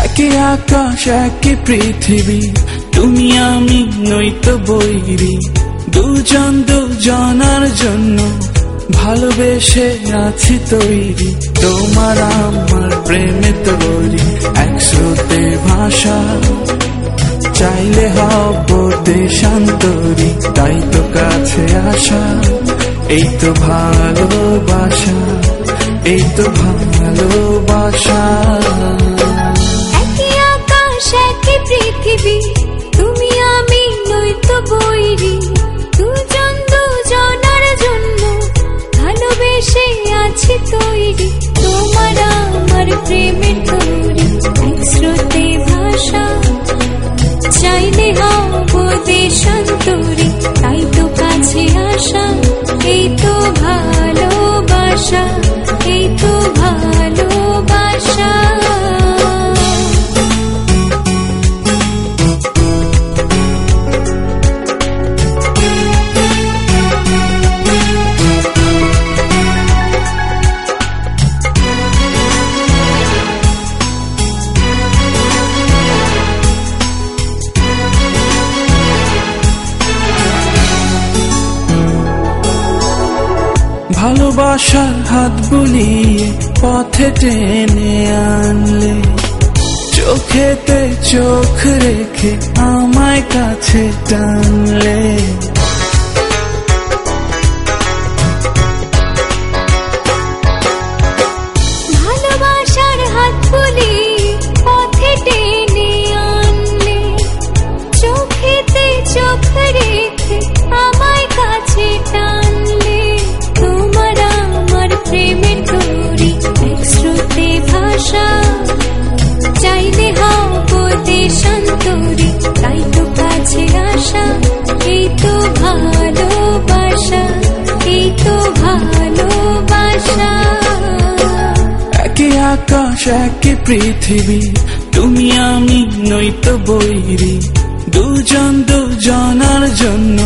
একই আকাশ একই পৃথিবী, তুমি আমি নয়তো বৈরী। দুজন দুজনার জন্য ভালোবেসে আছি তৈরি। তোমার আমার প্রেমে তৈরি, এক স্রোতে ভাষা। চাইলে হব দেশান্তরী, তাই তো কাছে আসা। এই তো ভালোবাসা, এই তো ভালোবাসা। একই আকাশ একই পৃথিবী, তুমি আমি নয়তো বৈরী। দুজন দুজনার জন্য ভালোবেসে আছি তৈরি। তোমার আমার প্রেমের তৈরি, এক স্রোতে ভাষা। চাইলে হব দেশান্তরী, তাই তো কাছে আসা। এই তো ভালোবাসা, এই তো ভালোবাসা। ভালোবাসার হাত বুলিয়ে পথে টেনে আনলে, চোখেতে চোখ রেখে আমায় কাছে টানলে। ভালোবাসার হাত বুলিয়ে পথে টেনে আনলে, চোখেতে চোখ রেখে আমায় কাছে টানলে। তোমার আমার প্রেমের তৈরি, এক স্রোতে ভাষা। চাইলে হব দেশান্তরী, তাই তো কাছে আসা। এই তো ভালোবাসা, এই তো ভালোবাসা। একই আকাশ একই পৃথিবী, তুমি আমি নয়তো বৈরী। দুজন দুজনার জন্য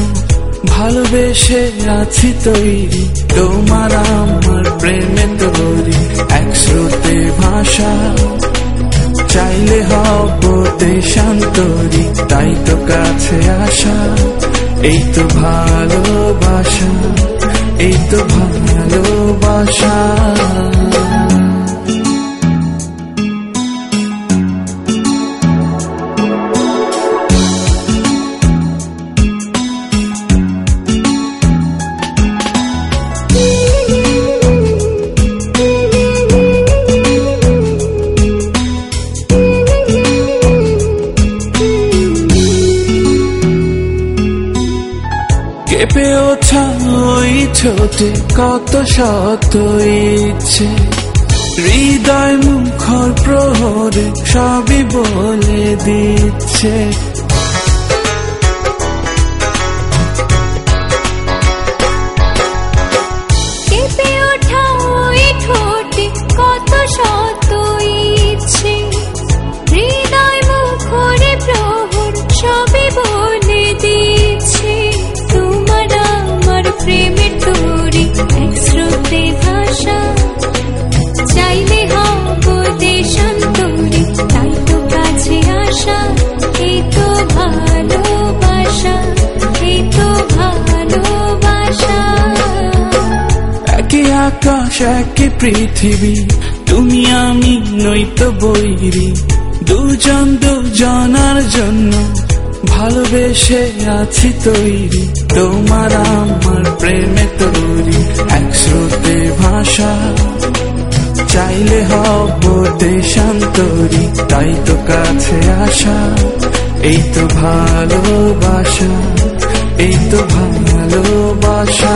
ভালোবেসে আছি তৈরি। তোমার আমার প্রেমে তৈরি, এক স্রোতে ভাষা। চাইলে হব দেশান্তরী, তাই তো কাছে আসা। এই তো ভালোবাসা, এই তো ভালোবাসা। কেঁপে ওঠা ওই ছোটে কত শত ইচ্ছে, হৃদয় মুখর প্রহরে সবই বলে দিচ্ছে। কেঁপে ওঠা ওই ঠোঁটে কত শত ইচ্ছে, হৃদয় মুখরে প্রহর সবই বলে দিচ্ছে। তোমার আমার প্রেমের তৈরি, এক স্রোতে ভাষা। চাইলে হব দেশান্তরী, তাই তো কাছে আসা। এই তো ভালোবাসা, এই তো ভালোবাসা। একই আকাশ একই পৃথিবী, তুমি আমি নয়তো বৈরী। দুজন দুজনার জন্য ভালোবেসে আছি তৈরি। তোমার আমার প্রেমে তৈরি, এক স্রোতে ভাষা। চাইলে হব দেশান্তরী, তাই তো কাছে আসা। এই তো ভালোবাসা, এই তো ভালোবাসা।